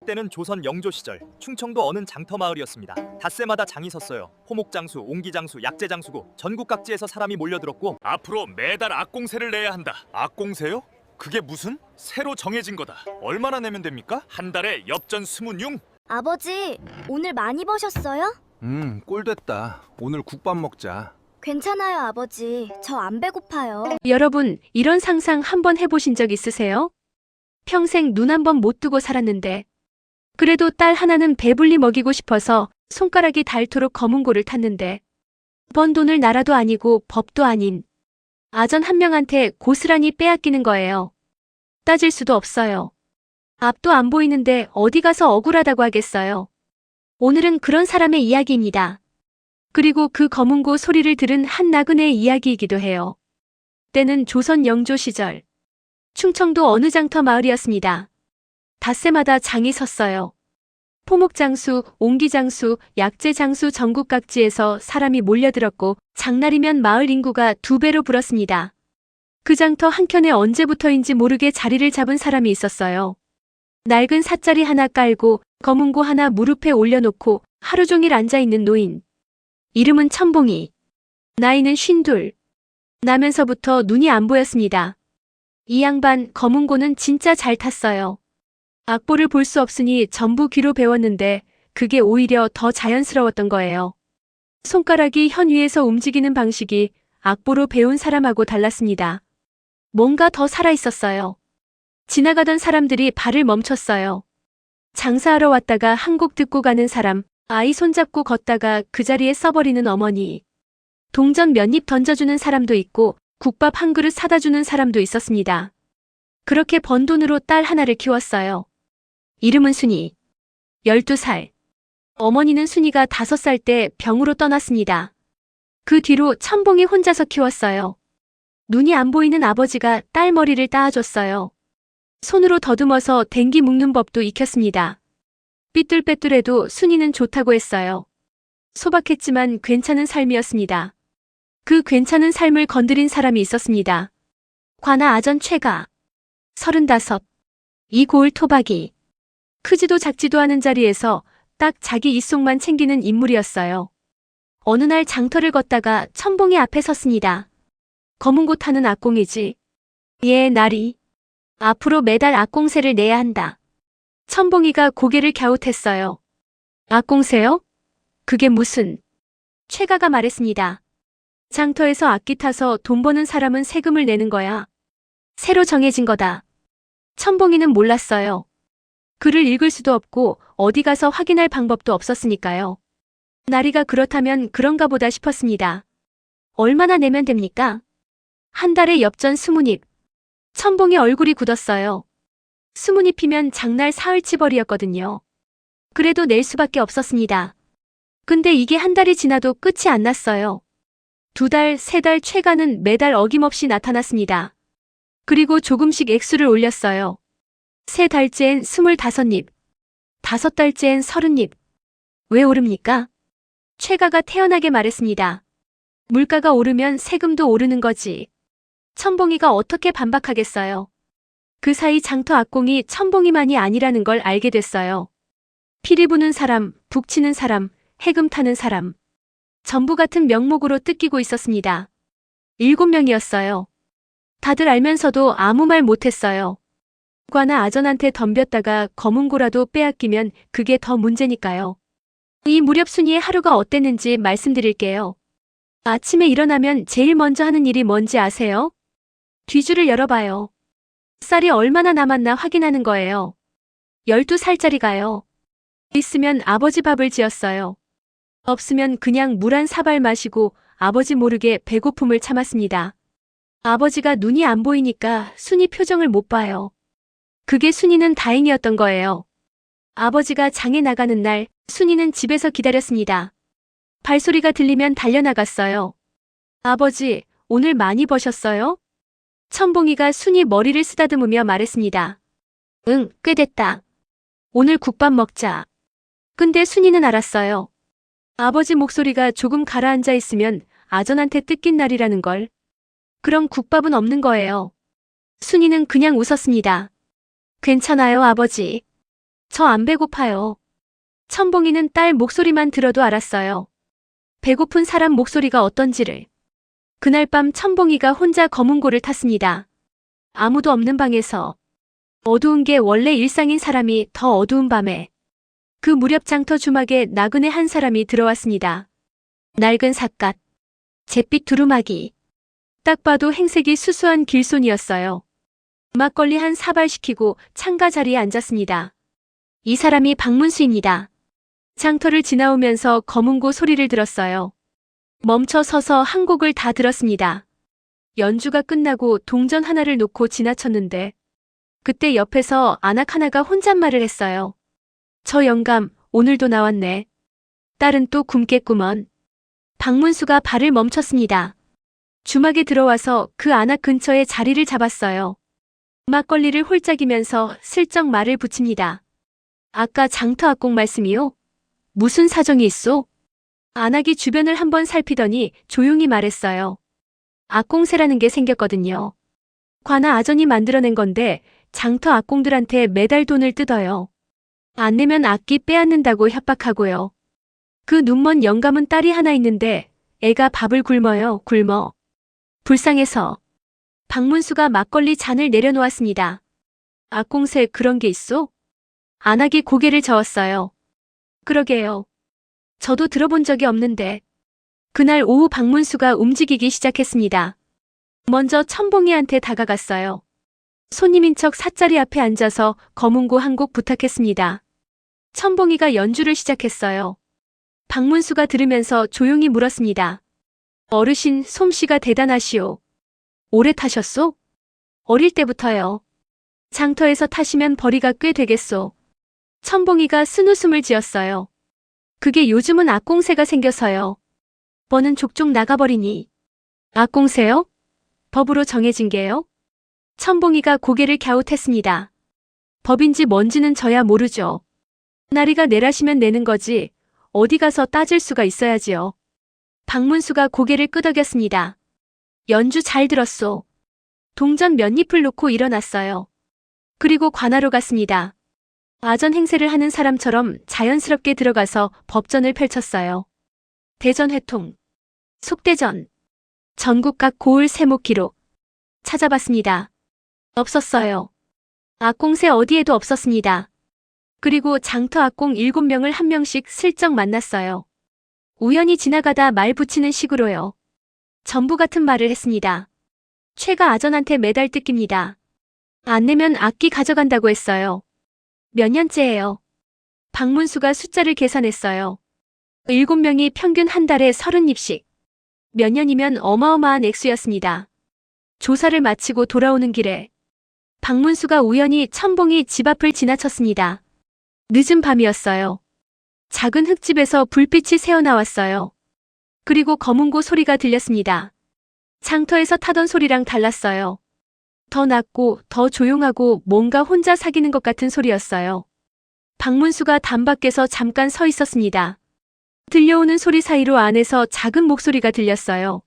때는 조선 영조 시절 충청도 어느 장터 마을이었습니다. 닷새마다 장이 섰어요. 호목장수, 옹기장수, 약재장수고 전국 각지에서 사람이 몰려들었고 앞으로 매달 악공세를 내야 한다. 악공세요? 그게 무슨? 새로 정해진 거다. 얼마나 내면 됩니까? 한 달에 엽전 20융. 아버지, 오늘 많이 버셨어요? 꼴됐다. 오늘 국밥 먹자. 괜찮아요, 아버지. 저 안 배고파요. 여러분, 이런 상상 한번 해보신 적 있으세요? 평생 눈 한 번 못 뜨고 살았는데 그래도 딸 하나는 배불리 먹이고 싶어서 손가락이 닳도록 검은고를 탔는데 번 돈을 나라도 아니고 법도 아닌 아전 한 명한테 고스란히 빼앗기는 거예요. 따질 수도 없어요. 앞도 안 보이는데 어디 가서 억울하다고 하겠어요. 오늘은 그런 사람의 이야기입니다. 그리고 그 검은고 소리를 들은 한 나그네의 이야기이기도 해요. 때는 조선 영조 시절 충청도 어느 장터 마을이었습니다. 닷새마다 장이 섰어요. 포목장수, 옹기장수, 약재장수 전국 각지에서 사람이 몰려들었고 장날이면 마을 인구가 2배로 불었습니다. 그 장터 한켠에 언제부터인지 모르게 자리를 잡은 사람이 있었어요. 낡은 삿자리 하나 깔고 검은고 하나 무릎에 올려놓고 하루 종일 앉아있는 노인. 이름은 천봉이. 나이는 52. 나면서부터 눈이 안 보였습니다. 이 양반 검은고는 진짜 잘 탔어요. 악보를 볼 수 없으니 전부 귀로 배웠는데 그게 오히려 더 자연스러웠던 거예요. 손가락이 현 위에서 움직이는 방식이 악보로 배운 사람하고 달랐습니다. 뭔가 더 살아있었어요. 지나가던 사람들이 발을 멈췄어요. 장사하러 왔다가 한 곡 듣고 가는 사람, 아이 손잡고 걷다가 그 자리에 써버리는 어머니. 동전 몇 입 던져주는 사람도 있고 국밥 한 그릇 사다 주는 사람도 있었습니다. 그렇게 번 돈으로 딸 하나를 키웠어요. 이름은 순이. 12살. 어머니는 순이가 5살 때 병으로 떠났습니다. 그 뒤로 천봉이 혼자서 키웠어요. 눈이 안 보이는 아버지가 딸 머리를 따아줬어요. 손으로 더듬어서 댕기 묶는 법도 익혔습니다. 삐뚤빼뚤해도 순이는 좋다고 했어요. 소박했지만 괜찮은 삶이었습니다. 그 괜찮은 삶을 건드린 사람이 있었습니다. 관아 아전 최가. 35. 이 고을 토박이. 크지도 작지도 않은 자리에서 딱 자기 입속만 챙기는 인물이었어요. 어느 날 장터를 걷다가 천봉이 앞에 섰습니다. 검은고 타는 악공이지. 예, 나리. 앞으로 매달 악공세를 내야 한다. 천봉이가 고개를 갸웃했어요. 악공세요? 그게 무슨? 최가가 말했습니다. 장터에서 악기 타서 돈 버는 사람은 세금을 내는 거야. 새로 정해진 거다. 천봉이는 몰랐어요. 글을 읽을 수도 없고 어디 가서 확인할 방법도 없었으니까요. 나리가 그렇다면 그런가 보다 싶었습니다. 얼마나 내면 됩니까? 한 달에 엽전 20입. 천봉이 얼굴이 굳었어요. 20입이면 장날 사흘치벌이었거든요. 그래도 낼 수밖에 없었습니다. 근데 이게 한 달이 지나도 끝이 안 났어요. 2달, 3달 최가는 매달 어김없이 나타났습니다. 그리고 조금씩 액수를 올렸어요. 3달째엔 25입, 5달째엔 30입. 왜 오릅니까? 최가가 태연하게 말했습니다. 물가가 오르면 세금도 오르는 거지. 천봉이가 어떻게 반박하겠어요. 그 사이 장터 악공이 천봉이만이 아니라는 걸 알게 됐어요. 피리 부는 사람, 북치는 사람, 해금 타는 사람. 전부 같은 명목으로 뜯기고 있었습니다. 7명이었어요. 다들 알면서도 아무 말 못했어요. 관아 아전한테 덤볐다가 검은고라도 빼앗기면 그게 더 문제니까요. 이 무렵 순이의 하루가 어땠는지 말씀드릴게요. 아침에 일어나면 제일 먼저 하는 일이 뭔지 아세요? 뒤줄을 열어봐요. 쌀이 얼마나 남았나 확인하는 거예요. 12살짜리가요. 있으면 아버지 밥을 지었어요. 없으면 그냥 물 한 사발 마시고 아버지 모르게 배고픔을 참았습니다. 아버지가 눈이 안 보이니까 순이 표정을 못 봐요. 그게 순이는 다행이었던 거예요. 아버지가 장에 나가는 날 순이는 집에서 기다렸습니다. 발소리가 들리면 달려나갔어요. 아버지, 오늘 많이 버셨어요? 천봉이가 순이 머리를 쓰다듬으며 말했습니다. 응, 꽤 됐다. 오늘 국밥 먹자. 근데 순이는 알았어요. 아버지 목소리가 조금 가라앉아 있으면 아전한테 뜯긴 날이라는 걸. 그럼 국밥은 없는 거예요. 순이는 그냥 웃었습니다. 괜찮아요, 아버지. 저 안 배고파요. 천봉이는 딸 목소리만 들어도 알았어요. 배고픈 사람 목소리가 어떤지를. 그날 밤 천봉이가 혼자 검은고를 탔습니다. 아무도 없는 방에서. 어두운 게 원래 일상인 사람이 더 어두운 밤에. 그 무렵 장터 주막에 나그네 한 사람이 들어왔습니다. 낡은 삿갓, 잿빛 두루마기. 딱 봐도 행색이 수수한 길손이었어요. 막걸리 한 사발 시키고 창가 자리에 앉았습니다. 이 사람이 박문수입니다. 장터를 지나오면서 검은고 소리를 들었어요. 멈춰 서서 한 곡을 다 들었습니다. 연주가 끝나고 동전 하나를 놓고 지나쳤는데 그때 옆에서 아낙 하나가 혼잣말을 했어요. 저 영감 오늘도 나왔네. 딸은 또 굶겠구먼. 박문수가 발을 멈췄습니다. 주막에 들어와서 그 아낙 근처에 자리를 잡았어요. 막걸리를 홀짝이면서 슬쩍 말을 붙입니다. 아까 장터 악공 말씀이요? 무슨 사정이 있소? 아낙이 주변을 한번 살피더니 조용히 말했어요. 악공새라는 게 생겼거든요. 관아 아전이 만들어낸 건데 장터 악공들한테 매달 돈을 뜯어요. 안 내면 악기 빼앗는다고 협박하고요. 그 눈먼 영감은 딸이 하나 있는데 애가 밥을 굶어요, 굶어. 불쌍해서. 박문수가 막걸리 잔을 내려놓았습니다. 악공새 그런 게 있어? 안하기 고개를 저었어요. 그러게요. 저도 들어본 적이 없는데. 그날 오후 박문수가 움직이기 시작했습니다. 먼저 천봉이한테 다가갔어요. 손님인 척 삿자리 앞에 앉아서 검은고 한 곡 부탁했습니다. 천봉이가 연주를 시작했어요. 박문수가 들으면서 조용히 물었습니다. 어르신 솜씨가 대단하시오. 오래 타셨소? 어릴 때부터요. 장터에서 타시면 벌이가 꽤 되겠소. 천봉이가 쓴웃음을 지었어요. 그게 요즘은 악공새가 생겨서요. 버는 족족 나가버리니. 악공새요? 법으로 정해진 게요? 천봉이가 고개를 갸웃했습니다. 법인지 뭔지는 저야 모르죠. 나리가 내라시면 내는 거지 어디 가서 따질 수가 있어야지요. 박문수가 고개를 끄덕였습니다. 연주 잘 들었소. 동전 몇 잎을 놓고 일어났어요. 그리고 관하로 갔습니다. 아전 행세를 하는 사람처럼 자연스럽게 들어가서 법전을 펼쳤어요. 대전회통, 속대전, 전국각 고을 세목 기록. 찾아봤습니다. 없었어요. 악공새 어디에도 없었습니다. 그리고 장터 악공 7명을 한 명씩 슬쩍 만났어요. 우연히 지나가다 말 붙이는 식으로요. 전부 같은 말을 했습니다. 최가 아전한테 매달 뜯깁니다. 안 내면 악기 가져간다고 했어요. 몇 년째예요. 박문수가 숫자를 계산했어요. 7명이 평균 한 달에 30입씩. 몇 년이면 어마어마한 액수였습니다. 조사를 마치고 돌아오는 길에 박문수가 우연히 천봉이 집 앞을 지나쳤습니다. 늦은 밤이었어요. 작은 흙집에서 불빛이 새어나왔어요. 그리고 검은고 소리가 들렸습니다. 장터에서 타던 소리랑 달랐어요. 더 낮고 더 조용하고 뭔가 혼자 사귀는 것 같은 소리였어요. 박문수가 담 밖에서 잠깐 서 있었습니다. 들려오는 소리 사이로 안에서 작은 목소리가 들렸어요.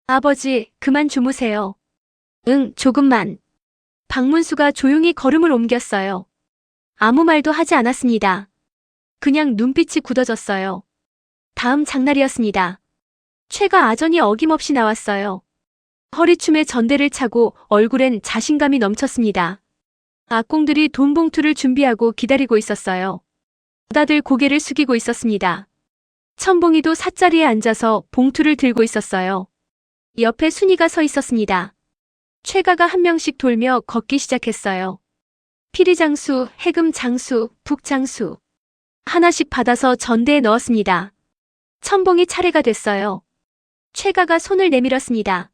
아버지, 그만 주무세요. 응, 조금만. 박문수가 조용히 걸음을 옮겼어요. 아무 말도 하지 않았습니다. 그냥 눈빛이 굳어졌어요. 다음 장날이었습니다. 최가 아전이 어김없이 나왔어요. 허리춤에 전대를 차고 얼굴엔 자신감이 넘쳤습니다. 악공들이 돈 봉투를 준비하고 기다리고 있었어요. 다들 고개를 숙이고 있었습니다. 천봉이도 삿자리에 앉아서 봉투를 들고 있었어요. 옆에 순이가 서 있었습니다. 최가가 한 명씩 돌며 걷기 시작했어요. 피리장수, 해금장수, 북장수. 하나씩 받아서 전대에 넣었습니다. 천봉이 차례가 됐어요. 최가가 손을 내밀었습니다.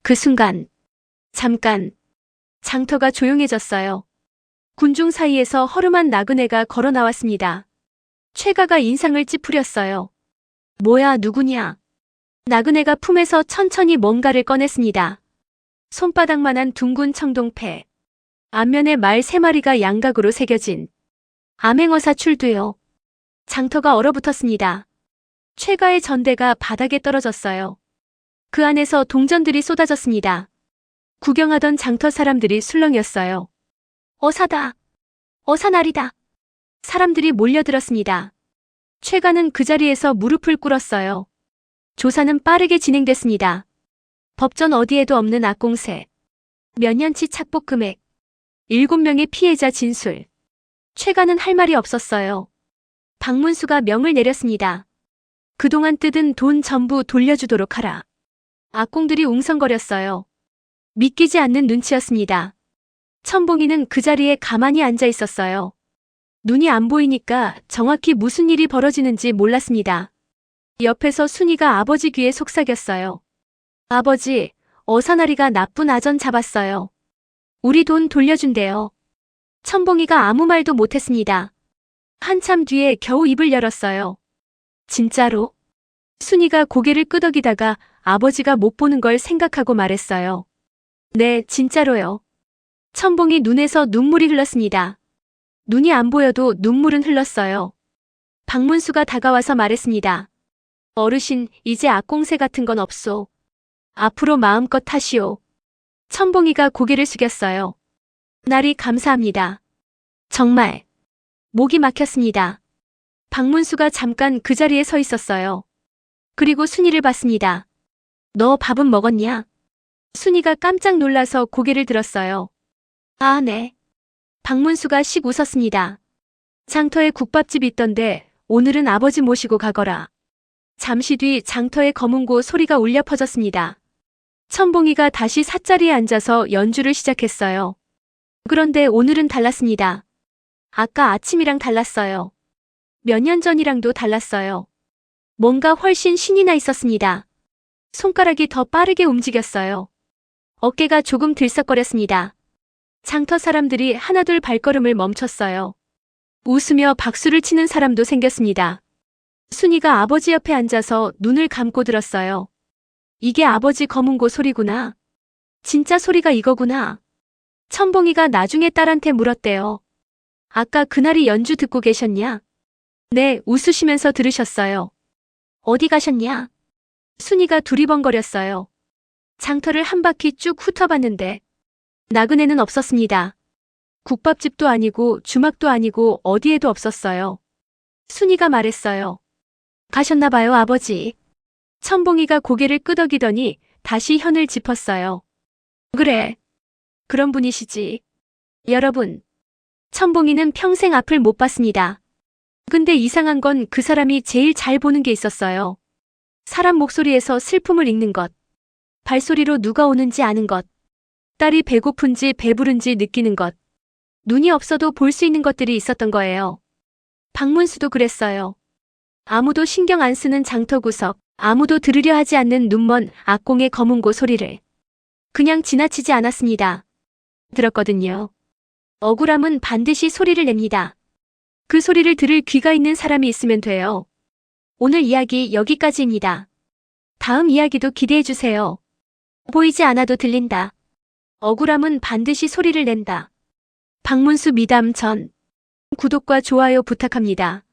그 순간, 잠깐, 장터가 조용해졌어요. 군중 사이에서 허름한 나그네가 걸어 나왔습니다. 최가가 인상을 찌푸렸어요. 뭐야, 누구냐? 나그네가 품에서 천천히 뭔가를 꺼냈습니다. 손바닥만한 둥근 청동패. 앞면에 말 3마리가 양각으로 새겨진 암행어사 출두요. 장터가 얼어붙었습니다. 최가의 전대가 바닥에 떨어졌어요. 그 안에서 동전들이 쏟아졌습니다. 구경하던 장터 사람들이 술렁였어요. 어사다. 어사날이다. 사람들이 몰려들었습니다. 최가는 그 자리에서 무릎을 꿇었어요. 조사는 빠르게 진행됐습니다. 법전 어디에도 없는 악공세. 몇 년치 착복 금액. 7명의 피해자 진술. 최가는 할 말이 없었어요. 박문수가 명을 내렸습니다. 그동안 뜯은 돈 전부 돌려주도록 하라. 악공들이 웅성거렸어요. 믿기지 않는 눈치였습니다. 천봉이는 그 자리에 가만히 앉아 있었어요. 눈이 안 보이니까 정확히 무슨 일이 벌어지는지 몰랐습니다. 옆에서 순이가 아버지 귀에 속삭였어요. 아버지, 어사나리가 나쁜 아전 잡았어요. 우리 돈 돌려준대요. 천봉이가 아무 말도 못했습니다. 한참 뒤에 겨우 입을 열었어요. 진짜로? 순이가 고개를 끄덕이다가 아버지가 못 보는 걸 생각하고 말했어요. 네, 진짜로요. 천봉이 눈에서 눈물이 흘렀습니다. 눈이 안 보여도 눈물은 흘렀어요. 박문수가 다가와서 말했습니다. 어르신, 이제 악공세 같은 건 없소. 앞으로 마음껏 하시오. 천봉이가 고개를 숙였어요. 나리 감사합니다. 정말. 목이 막혔습니다. 박문수가 잠깐 그 자리에 서 있었어요. 그리고 순이를 봤습니다. 너 밥은 먹었냐? 순이가 깜짝 놀라서 고개를 들었어요. 아, 네. 박문수가 씩 웃었습니다. 장터에 국밥집이 있던데 오늘은 아버지 모시고 가거라. 잠시 뒤 장터의 검은고 소리가 울려 퍼졌습니다. 천봉이가 다시 삿자리에 앉아서 연주를 시작했어요. 그런데 오늘은 달랐습니다. 아까 아침이랑 달랐어요. 몇 년 전이랑도 달랐어요. 뭔가 훨씬 신이 나 있었습니다. 손가락이 더 빠르게 움직였어요. 어깨가 조금 들썩거렸습니다. 장터 사람들이 하나둘 발걸음을 멈췄어요. 웃으며 박수를 치는 사람도 생겼습니다. 순이가 아버지 옆에 앉아서 눈을 감고 들었어요. 이게 아버지 검은고 소리구나. 진짜 소리가 이거구나. 천봉이가 나중에 딸한테 물었대요. 아까 그날이 연주 듣고 계셨냐? 네, 웃으시면서 들으셨어요. 어디 가셨냐? 순이가 두리번거렸어요. 장터를 한 바퀴 쭉 훑어봤는데 나그네는 없었습니다. 국밥집도 아니고 주막도 아니고 어디에도 없었어요. 순이가 말했어요. 가셨나 봐요, 아버지. 천봉이가 고개를 끄덕이더니 다시 현을 짚었어요. 그래. 그런 분이시지. 여러분. 천봉이는 평생 앞을 못 봤습니다. 근데 이상한 건 그 사람이 제일 잘 보는 게 있었어요. 사람 목소리에서 슬픔을 읽는 것. 발소리로 누가 오는지 아는 것. 딸이 배고픈지 배부른지 느끼는 것. 눈이 없어도 볼 수 있는 것들이 있었던 거예요. 박문수도 그랬어요. 아무도 신경 안 쓰는 장터 구석, 아무도 들으려 하지 않는 눈먼 악공의 검은고 소리를 그냥 지나치지 않았습니다. 들었거든요. 억울함은 반드시 소리를 냅니다. 그 소리를 들을 귀가 있는 사람이 있으면 돼요. 오늘 이야기 여기까지입니다. 다음 이야기도 기대해주세요. 보이지 않아도 들린다. 억울함은 반드시 소리를 낸다. 박문수 미담 전. 구독과 좋아요 부탁합니다.